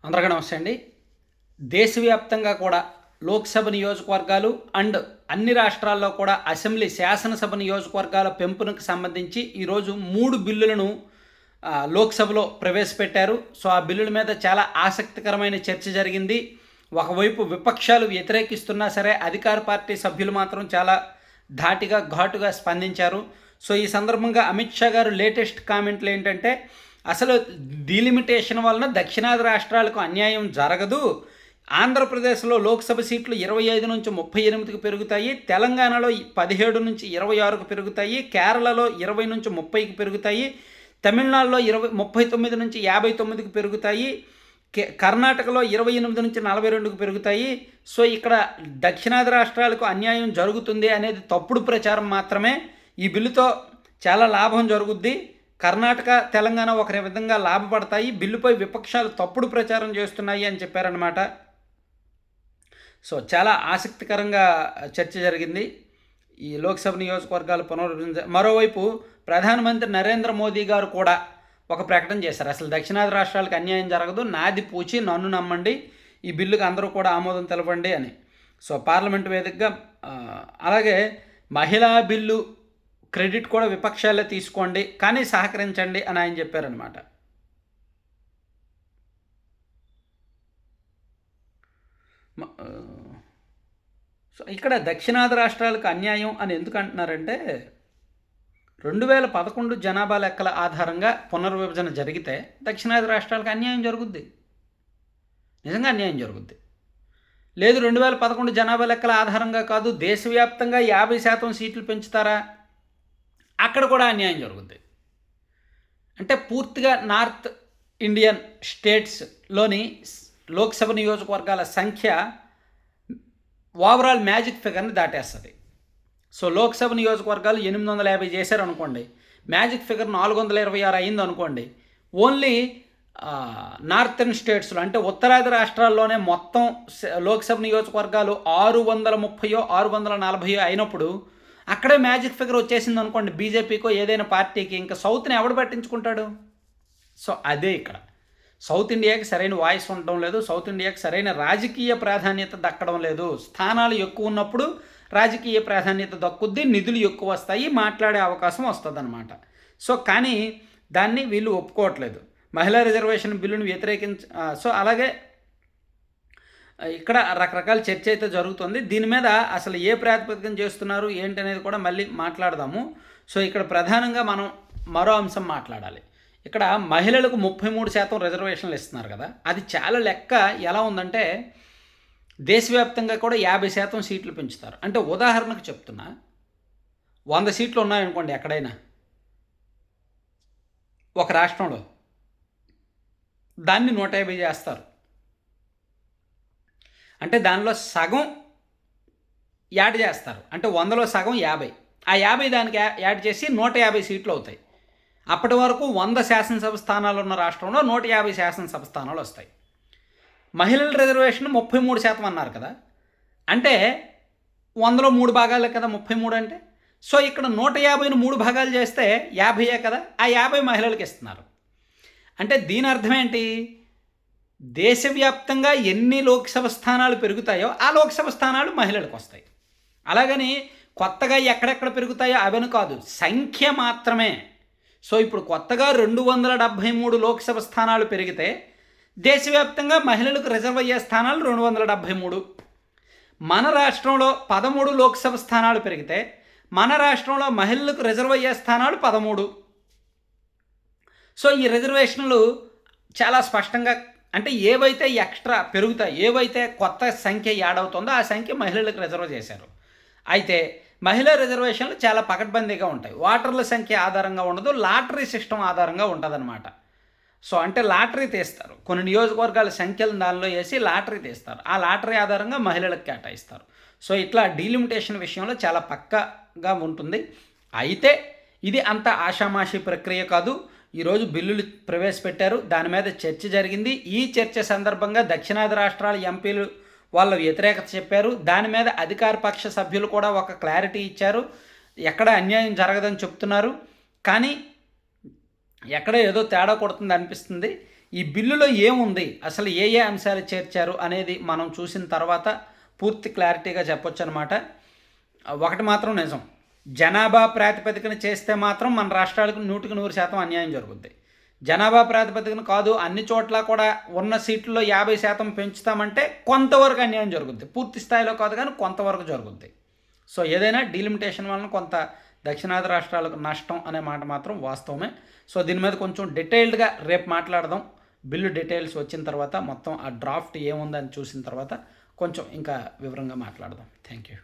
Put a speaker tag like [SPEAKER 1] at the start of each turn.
[SPEAKER 1] అందరికీ నమస్తే అండి. దేశవ్యాప్తంగా కూడా లోక్సభ నియోజకవర్గాలు అండ్ అన్ని రాష్ట్రాల్లో కూడా అసెంబ్లీ శాసనసభ నియోజకవర్గాల పెంపునకు సంబంధించి ఈరోజు 3 బిల్లులను లోక్సభలో ప్రవేశపెట్టారు. సో ఆ బిల్లుల మీద చాలా ఆసక్తికరమైన చర్చ జరిగింది. ఒకవైపు విపక్షాలు వ్యతిరేకిస్తున్నా సరే అధికార పార్టీ సభ్యులు మాత్రం చాలా ధాటిగా ఘాటుగా స్పందించారు. సో ఈ సందర్భంగా అమిత్ షా గారు లేటెస్ట్ కామెంట్లు ఏంటంటే, అసలు డీలిమిటేషన్ వలన దక్షిణాది రాష్ట్రాలకు అన్యాయం జరగదు. ఆంధ్రప్రదేశ్లో లోక్సభ సీట్లు 25 నుంచి 38కి పెరుగుతాయి, తెలంగాణలో 17 నుంచి 26కు పెరుగుతాయి, కేరళలో 20 నుంచి 30కి పెరుగుతాయి, తమిళనాడులో 39 నుంచి 59కి పెరుగుతాయి, కర్ణాటకలో 28 నుంచి 42కు పెరుగుతాయి. సో ఇక్కడ దక్షిణాది రాష్ట్రాలకు అన్యాయం జరుగుతుంది అనేది తప్పుడు ప్రచారం మాత్రమే. ఈ బిల్లుతో చాలా లాభం జరుగుద్ది. కర్ణాటక, తెలంగాణ ఒక విధంగా లాభపడతాయి. బిల్లుపై విపక్షాలు తప్పుడు ప్రచారం చేస్తున్నాయి అని చెప్పారన్నమాట. సో చాలా ఆసక్తికరంగా చర్చ జరిగింది ఈ లోక్సభ నియోజకవర్గాల పునర్విభజన. మరోవైపు ప్రధానమంత్రి నరేంద్ర మోదీ గారు కూడా ఒక ప్రకటన చేశారు. అసలు దక్షిణాది రాష్ట్రాలకు అన్యాయం జరగదు, నాది పూచి నన్ను నమ్మండి, ఈ బిల్లుకి అందరూ కూడా ఆమోదం తెలపండి అని. సో పార్లమెంటు వేదికగా అలాగే మహిళా బిల్లు క్రెడిట్ కూడా విపక్షాలే తీసుకోండి కానీ సహకరించండి అని ఆయన చెప్పారనమాట. సో ఇక్కడ దక్షిణాది రాష్ట్రాలకు అన్యాయం అని ఎందుకు అంటున్నారంటే, 2011 జనాభా లెక్కల ఆధారంగా పునర్విభజన జరిగితే దక్షిణాది రాష్ట్రాలకు అన్యాయం జరుగుద్ది, నిజంగా అన్యాయం జరుగుద్ది. లేదు 2011 జనాభా లెక్కల ఆధారంగా కాదు, దేశవ్యాప్తంగా 50% సీట్లు పెంచుతారా, అక్కడ కూడా అన్యాయం జరుగుద్ది. అంటే పూర్తిగా నార్త్ ఇండియన్ స్టేట్స్లోని లోక్సభ నియోజకవర్గాల సంఖ్య ఓవరాల్ మ్యాజిక్ ఫిగర్ని దాటేస్తుంది. సో లోక్సభ నియోజకవర్గాలు 850 చేశారు అనుకోండి, మ్యాజిక్ ఫిగర్ 426 అయింది అనుకోండి. ఓన్లీ నార్థర్న్ స్టేట్స్లో అంటే ఉత్తరాది రాష్ట్రాల్లోనే మొత్తం లోక్సభ నియోజకవర్గాలు 630 640 అయినప్పుడు అక్కడే మ్యాజిక్ ఫిగర్ వచ్చేసింది అనుకోండి బీజేపీకో ఏదైనా పార్టీకి, ఇంకా సౌత్ని ఎవడు పట్టించుకుంటాడు? సో అదే ఇక్కడ సౌత్ ఇండియాకి సరైన వాయిస్ ఉండడం లేదు, సౌత్ ఇండియాకి సరైన రాజకీయ ప్రాధాన్యత దక్కడం లేదు. స్థానాలు ఎక్కువ ఉన్నప్పుడు రాజకీయ ప్రాధాన్యత దక్కుద్ది, నిధులు ఎక్కువ వస్తాయి, మాట్లాడే అవకాశం వస్తుంది అనమాట. సో కానీ దాన్ని వీళ్ళు ఒప్పుకోవట్లేదు. మహిళా రిజర్వేషన్ బిల్లును సో అలాగే ఇక్కడ రకరకాల చర్చ అయితే జరుగుతుంది. దీని మీద అసలు ఏ ప్రాతిపదికన చేస్తున్నారు ఏంటనేది కూడా మళ్ళీ మాట్లాడదాము. సో ఇక్కడ ప్రధానంగా మనం మరో అంశం మాట్లాడాలి. ఇక్కడ మహిళలకు 33% రిజర్వేషన్లు ఇస్తున్నారు కదా, అది చాలా లెక్క ఎలా ఉందంటే, దేశవ్యాప్తంగా కూడా 50% సీట్లు పెంచుతారు. అంటే ఉదాహరణకు చెప్తున్నా, 100 సీట్లు ఉన్నాయనుకోండి ఎక్కడైనా ఒక రాష్ట్రంలో, దాన్ని 150 చేస్తారు. అంటే దానిలో సగం యాడ్ చేస్తారు. అంటే 100లో సగం 50, ఆ 50 దానికి యాడ్ చేసి 150 సీట్లు అవుతాయి. అప్పటి వరకు 100 శాసనసభ స్థానాలు ఉన్న రాష్ట్రంలో 150 శాసనసభ స్థానాలు వస్తాయి. మహిళల రిజర్వేషన్ 33% అన్నారు కదా, అంటే 100లో 3 భాగాలే కదా 33 అంటే. సో ఇక్కడ 150ను 3 భాగాలు చేస్తే 50 కదా, ఆ 50 మహిళలకు ఇస్తున్నారు. అంటే దీని అర్థం ఏంటి? దేశవ్యాప్తంగా ఎన్ని లోక్సభ స్థానాలు పెరుగుతాయో ఆ లోక్సభ స్థానాలు మహిళలకు వస్తాయి. అలాగని కొత్తగా ఎక్కడెక్కడ పెరుగుతాయో అవని కాదు, సంఖ్య మాత్రమే. సో ఇప్పుడు కొత్తగా 273 లోక్సభ స్థానాలు పెరిగితే దేశవ్యాప్తంగా మహిళలకు రిజర్వ్ అయ్యే స్థానాలు 273. మన రాష్ట్రంలో 13 లోక్సభ స్థానాలు పెరిగితే మన రాష్ట్రంలో మహిళలకు రిజర్వ్ అయ్యే స్థానాలు 13. సో ఈ రిజర్వేషన్లు చాలా స్పష్టంగా, అంటే ఏవైతే ఎక్స్ట్రా పెరుగుతాయి, ఏవైతే కొత్త సంఖ్య యాడ్ అవుతుందో ఆ సంఖ్య మహిళలకు రిజర్వ్ చేశారు. అయితే మహిళా రిజర్వేషన్లు చాలా పకడ్బందీగా ఉంటాయి. ఓటర్ల సంఖ్య ఆధారంగా ఉండదు, లాటరీ సిస్టమ్ ఆధారంగా ఉంటుందన్నమాట. సో అంటే లాటరీ తీస్తారు, కొన్ని నియోజకవర్గాల సంఖ్యలను దానిలో వేసి లాటరీ తీస్తారు, ఆ లాటరీ ఆధారంగా మహిళలకు కేటాయిస్తారు. సో ఇట్లా డీలిమిటేషన్ విషయంలో చాలా పక్కాగా ఉంటుంది. అయితే ఇది అంత ఆషామాషి ప్రక్రియ కాదు. ఈరోజు బిల్లులు ప్రవేశపెట్టారు, దాని మీద చర్చ జరిగింది. ఈ చర్చ సందర్భంగా దక్షిణాది రాష్ట్రాల ఎంపీలు వాళ్ళ వ్యతిరేకత చెప్పారు. దాని మీద అధికార పక్ష సభ్యులు కూడా ఒక క్లారిటీ ఇచ్చారు, ఎక్కడ అన్యాయం జరగదని చెప్తున్నారు. కానీ ఎక్కడ ఏదో తేడా కొడుతుంది అనిపిస్తుంది. ఈ బిల్లులో ఏముంది, అసలు ఏ ఏ అంశాలు చేర్చారు అనేది మనం చూసిన తర్వాత పూర్తి క్లారిటీగా చెప్పొచ్చు అనమాట. ఒకటి మాత్రం నిజం, జనాభా ప్రాతిపదికన చేస్తే మాత్రం మన రాష్ట్రాలకు 100% అన్యాయం జరుగుద్ది. జనాభా ప్రాతిపదికన కాదు, అన్ని చోట్ల కూడా ఉన్న సీట్లలో 50% పెంచుతామంటే కొంతవరకు అన్యాయం జరుగుద్ది. పూర్తి స్థాయిలో కాదు కానీ కొంతవరకు జరుగుద్ది. సో ఏదైనా డీలిమిటేషన్ వలన కొంత దక్షిణాది రాష్ట్రాలకు నష్టం అనే మాట మాత్రం వాస్తవమే. సో దీని మీద కొంచెం డీటెయిల్డ్గా రేపు మాట్లాడదాం. బిల్లు డీటెయిల్స్ వచ్చిన తర్వాత మొత్తం ఆ డ్రాఫ్ట్ ఏముందని చూసిన తర్వాత కొంచెం ఇంకా వివరంగా మాట్లాడదాం. Thank you.